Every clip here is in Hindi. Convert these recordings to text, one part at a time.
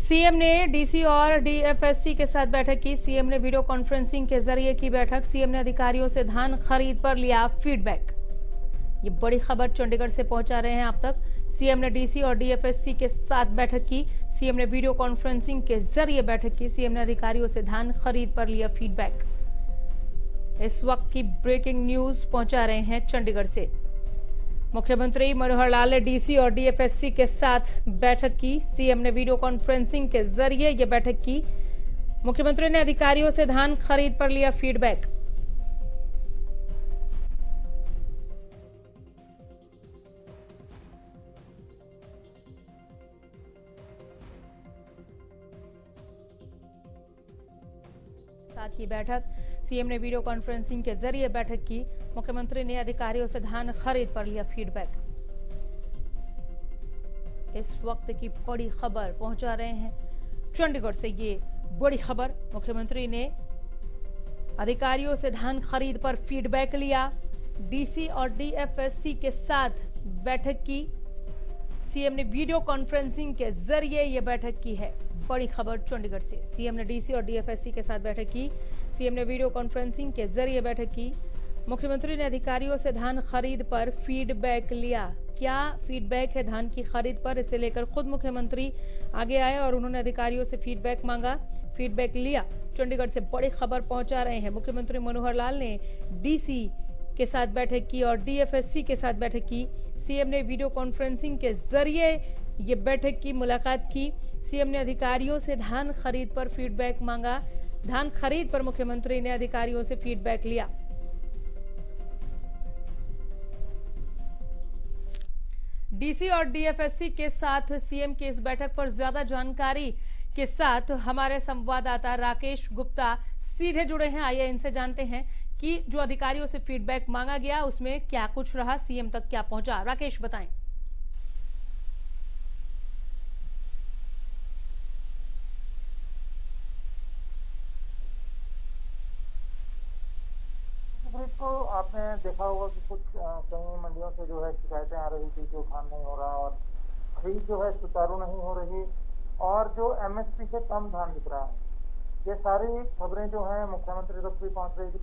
सीएम ने डीसी और डीएफएससी के साथ बैठक की। सीएम ने वीडियो कॉन्फ्रेंसिंग के जरिए की बैठक। सीएम ने अधिकारियों से धान खरीद पर लिया फीडबैक। ये बड़ी खबर चंडीगढ़ से पहुंचा रहे हैं आप तक। सीएम ने डीसी और डीएफएससी के साथ बैठक की। सीएम ने वीडियो कॉन्फ्रेंसिंग के जरिए बैठक की। सीएम ने अधिकारियों से धान खरीद पर लिया फीडबैक। इस वक्त की ब्रेकिंग न्यूज पहुंचा रहे हैं चंडीगढ़ से। मुख्यमंत्री मनोहर लाल ने डीसी और डीएफएससी के साथ बैठक की। सीएम ने वीडियो कॉन्फ्रेंसिंग के जरिए यह बैठक की। मुख्यमंत्री ने अधिकारियों से धान खरीद पर लिया फीडबैक। साथ की बैठक। सीएम ने वीडियो कॉन्फ्रेंसिंग के जरिए बैठक की। मुख्यमंत्री ने अधिकारियों से धान खरीद पर लिया फीडबैक। इस वक्त की बड़ी खबर पहुंचा रहे हैं चंडीगढ़ से। ये बड़ी खबर, मुख्यमंत्री ने अधिकारियों से धान खरीद पर फीडबैक लिया। डीसी और डीएफएससी के साथ बैठक की। सीएम ने वीडियो कॉन्फ्रेंसिंग के जरिए यह बैठक की है। बड़ी खबर चंडीगढ़ से। सीएम ने डीसी और डीएफएससी के साथ बैठक की। सीएम ने वीडियो कॉन्फ्रेंसिंग के जरिए बैठक की। मुख्यमंत्री ने अधिकारियों से धान खरीद पर फीडबैक लिया। क्या फीडबैक है धान की खरीद पर, इसे लेकर खुद मुख्यमंत्री आगे आए और उन्होंने अधिकारियों से फीडबैक मांगा, फीडबैक लिया। चंडीगढ़ से बड़ी खबर पहुंचा रहे हैं। मुख्यमंत्री मनोहर लाल ने डीसी के साथ बैठक की और डीएफएससी के साथ बैठक की। सीएम ने वीडियो कॉन्फ्रेंसिंग के जरिए ये बैठक की, मुलाकात की। सीएम ने अधिकारियों से धान खरीद पर फीडबैक मांगा। धान खरीद पर मुख्यमंत्री ने अधिकारियों से फीडबैक लिया। डीसी और डीएफएससी के साथ सीएम की इस बैठक पर ज्यादा जानकारी के साथ हमारे संवाददाता राकेश गुप्ता सीधे जुड़े हैं। आइए इनसे जानते हैं कि जो अधिकारियों से फीडबैक मांगा गया उसमें क्या कुछ रहा, सीएम तक क्या पहुंचा। राकेश, बताएं। तो आपने देखा होगा कि कुछ कई मंडियों से जो है शिकायतें आ रही थी, जो धान नहीं हो रहा और खरीद जो है सुचारू नहीं हो रही और जो एमएसपी से कम धान बिक रहा है। ये सारी खबरें जो हैं मुख्यमंत्री तक भी पहुंच रही थी।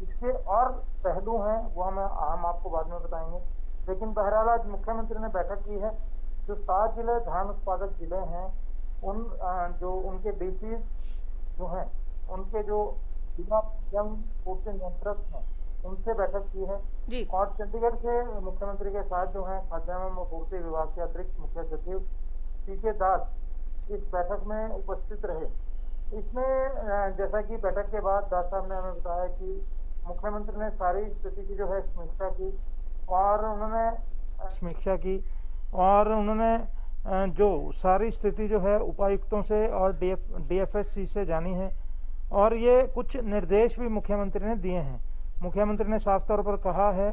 इसके और पहलू हैं वो हम आपको बाद में बताएंगे। लेकिन बहरहाल आज मुख्यमंत्री ने बैठक की है। जो 7 जिले धान उत्पादक जिले हैं जो उनके डीसी जो हैं, उनके जो जिला जंग पूर्ति नियंत्रक हैं, उनसे बैठक की है जी। और चंडीगढ़ से मुख्यमंत्री के साथ जो है खाद्यान्न एवं पूर्ति विभाग के अतिरिक्त मुख्य सचिव पीके दास इस बैठक में उपस्थित रहे। इसमें जैसा कि बैठक के बाद दास साहब ने हमें बताया कि मुख्यमंत्री ने सारी स्थिति की जो है समीक्षा की और उन्होंने जो सारी स्थिति जो है उपायुक्तों से और डीएफएससी से जानी है और ये कुछ निर्देश भी मुख्यमंत्री ने दिए हैं। मुख्यमंत्री ने साफ तौर पर कहा है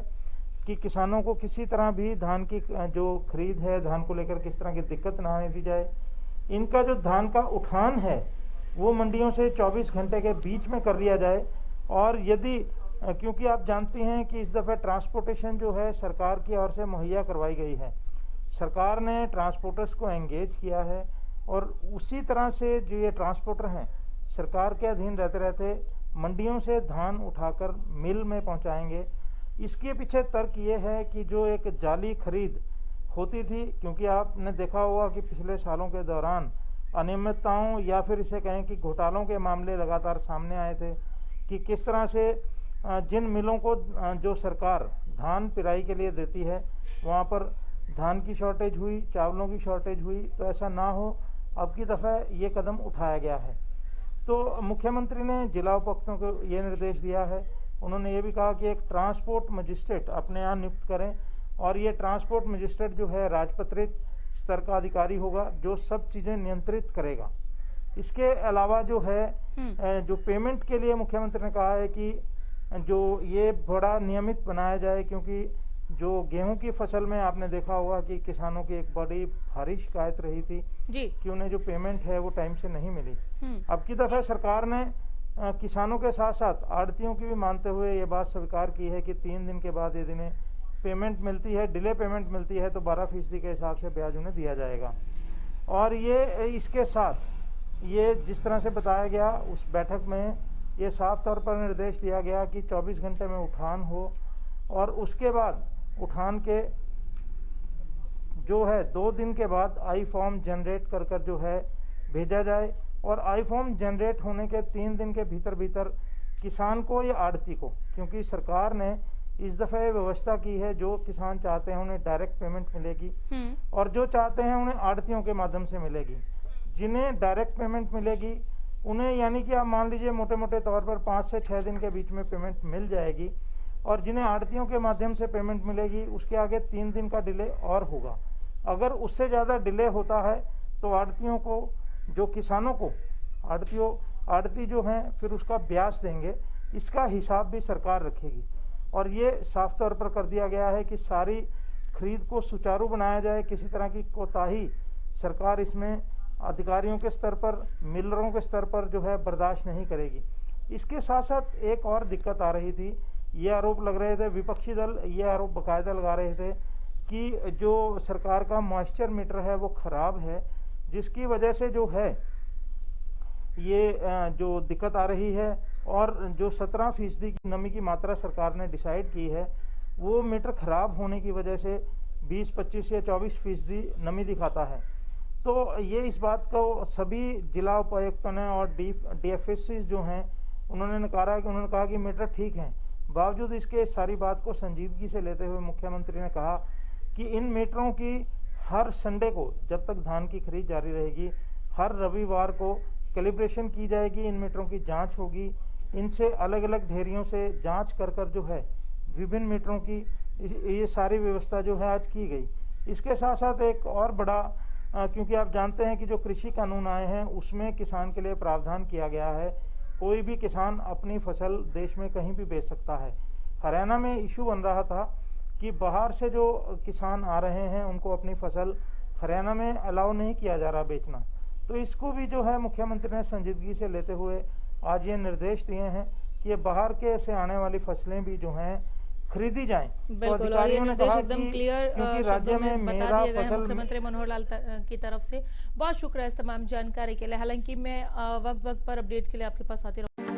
कि किसानों को किसी तरह भी धान की जो खरीद है, धान को लेकर किस तरह की दिक्कत न आने दी जाए। इनका जो धान का उठान है वो मंडियों से 24 घंटे के बीच में कर लिया जाए। और यदि, क्योंकि आप जानती हैं कि इस दफे ट्रांसपोर्टेशन जो है सरकार की ओर से मुहैया करवाई गई है, सरकार ने ट्रांसपोर्टर्स को एंगेज किया है और उसी तरह से जो ये ट्रांसपोर्टर हैं सरकार के अधीन रहते रहते मंडियों से धान उठाकर मिल में पहुंचाएंगे। इसके पीछे तर्क ये है कि जो एक जाली खरीद होती थी, क्योंकि आपने देखा होगा कि पिछले सालों के दौरान अनियमितताओं या फिर इसे कहें कि घोटालों के मामले लगातार सामने आए थे कि किस तरह से जिन मिलों को जो सरकार धान पिराई के लिए देती है वहाँ पर धान की शॉर्टेज हुई, चावलों की शॉर्टेज हुई। तो ऐसा ना हो, अब की दफ़ा ये कदम उठाया गया है। तो मुख्यमंत्री ने जिला उपायुक्तों को ये निर्देश दिया है। उन्होंने ये भी कहा कि एक ट्रांसपोर्ट मजिस्ट्रेट अपने यहाँ नियुक्त करें और ये ट्रांसपोर्ट मजिस्ट्रेट जो है राजपत्रित स्तर का अधिकारी होगा जो सब चीज़ें नियंत्रित करेगा। इसके अलावा जो है जो पेमेंट के लिए मुख्यमंत्री ने कहा है कि जो ये बड़ा नियमित बनाया जाए, क्योंकि जो गेहूं की फसल में आपने देखा होगा कि किसानों की एक बड़ी भारी शिकायत रही थी जी कि उन्हें जो पेमेंट है वो टाइम से नहीं मिली। अब की दफा सरकार ने किसानों के साथ साथ आड़तियों की भी मानते हुए ये बात स्वीकार की है कि 3 दिन के बाद यदि इन्हें पेमेंट मिलती है, डिले पेमेंट मिलती है, तो 12% के हिसाब से ब्याज उन्हें दिया जाएगा। और ये इसके साथ ये जिस तरह से बताया गया उस बैठक में ये साफ तौर पर निर्देश दिया गया कि 24 घंटे में उठान हो और उसके बाद उठान के जो है 2 दिन के बाद आई फॉर्म जनरेट कर जो है भेजा जाए और आई फॉर्म जनरेट होने के 3 दिन के भीतर किसान को या आड़ती को, क्योंकि सरकार ने इस दफे व्यवस्था की है जो किसान चाहते हैं उन्हें डायरेक्ट पेमेंट मिलेगी और जो चाहते हैं उन्हें आड़तियों के माध्यम से मिलेगी। जिन्हें डायरेक्ट पेमेंट मिलेगी उन्हें यानी कि आप मान लीजिए मोटे मोटे तौर पर 5 से 6 दिन के बीच में पेमेंट मिल जाएगी और जिन्हें आड़तियों के माध्यम से पेमेंट मिलेगी उसके आगे 3 दिन का डिले और होगा। अगर उससे ज़्यादा डिले होता है तो आड़तियों को, जो किसानों को आड़ती जो हैं फिर उसका ब्याज देंगे, इसका हिसाब भी सरकार रखेगी। और ये साफ तौर पर कर दिया गया है कि सारी खरीद को सुचारू बनाया जाए, किसी तरह की कोताही सरकार इसमें अधिकारियों के स्तर पर, मिलरों के स्तर पर जो है बर्दाश्त नहीं करेगी। इसके साथ साथ एक और दिक्कत आ रही थी, ये आरोप लग रहे थे, विपक्षी दल ये आरोप बाकायदा लगा रहे थे कि जो सरकार का मॉइस्चर मीटर है वो खराब है, जिसकी वजह से जो है ये जो दिक्कत आ रही है और जो 17% की नमी की मात्रा सरकार ने डिसाइड की है वो मीटर खराब होने की वजह से 20, 25 या 24% नमी दिखाता है। तो ये इस बात को सभी जिला उपायुक्तों ने और DFSCs जो हैं उन्होंने कहा कि मीटर ठीक हैं। बावजूद इसके सारी बात को संजीदगी से लेते हुए मुख्यमंत्री ने कहा कि इन मीटरों की हर संडे को, जब तक धान की खरीद जारी रहेगी, हर रविवार को कैलिब्रेशन की जाएगी, इन मीटरों की जांच होगी, इनसे अलग अलग ढेरियों से जांच कर जो है विभिन्न मीटरों की ये सारी व्यवस्था जो है आज की गई। इसके साथ साथ एक और बड़ा, क्योंकि आप जानते हैं कि जो कृषि कानून आए हैं उसमें किसान के लिए प्रावधान किया गया है, कोई भी किसान अपनी फसल देश में कहीं भी बेच सकता है। हरियाणा में इशू बन रहा था कि बाहर से जो किसान आ रहे हैं उनको अपनी फसल हरियाणा में अलाउ नहीं किया जा रहा बेचना, तो इसको भी जो है मुख्यमंत्री ने संजीदगी से लेते हुए आज ये निर्देश दिए हैं कि ये बाहर के से आने वाली फसलें भी जो हैं खरीदी जाएं। बिल्कुल, और ये निर्देश एकदम क्लियर शब्दों में बता दिए गए मुख्यमंत्री मनोहर लाल की तरफ से। बहुत शुक्रिया इस तमाम जानकारी के लिए। हालांकि मैं वक्त पर अपडेट के लिए आपके पास आती रहूंगी।